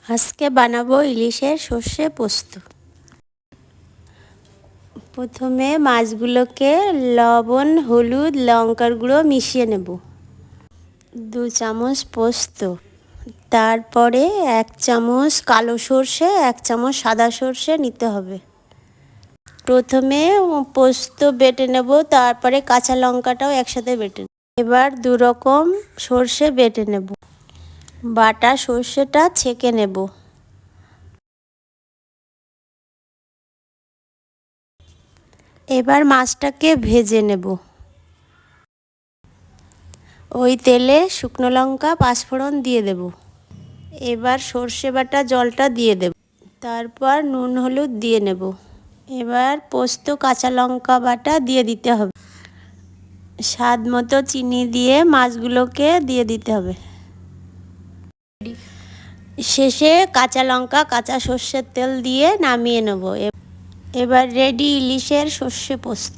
আজকে বানাবো ইলিশের সর্ষে পোস্ত। প্রথমে মাছগুলোকে লবণ, হলুদ, লঙ্কার গুঁড়ো মিশিয়ে নেব। 2 চামচ পোস্ত, তারপরে 1 চামচ কালো সর্ষে, 1 চামচ সাদা সর্ষে নিতে হবে। প্রথমে পোস্ত বেটে নেব, তারপরে কাঁচা লঙ্কাটাও একসাথে বেটে নেব। এবার 2 রকম সর্ষে বেটে নেব। বাটা সর্ষেটা ছেঁকে নেব। এবার মাছটাকে ভেজে নেব। ওই তেলে শুকনো লঙ্কা, পাঁচফোড়ন দিয়ে দেব। এবার সর্ষে বাটা জলটা দিয়ে দেব। তারপর নুন হলুদ দিয়ে নেব। এবার পোস্ত, কাঁচা লঙ্কা বাটা দিয়ে দিতে হবে। স্বাদ মতো চিনি দিয়ে মাছগুলোকে দিয়ে দিতে হবে। শেষে কাঁচা লঙ্কা, কাঁচা সর্ষের তেল দিয়ে নামিয়ে নেব। এবার রেডি ইলিশের সর্ষে পোস্ত।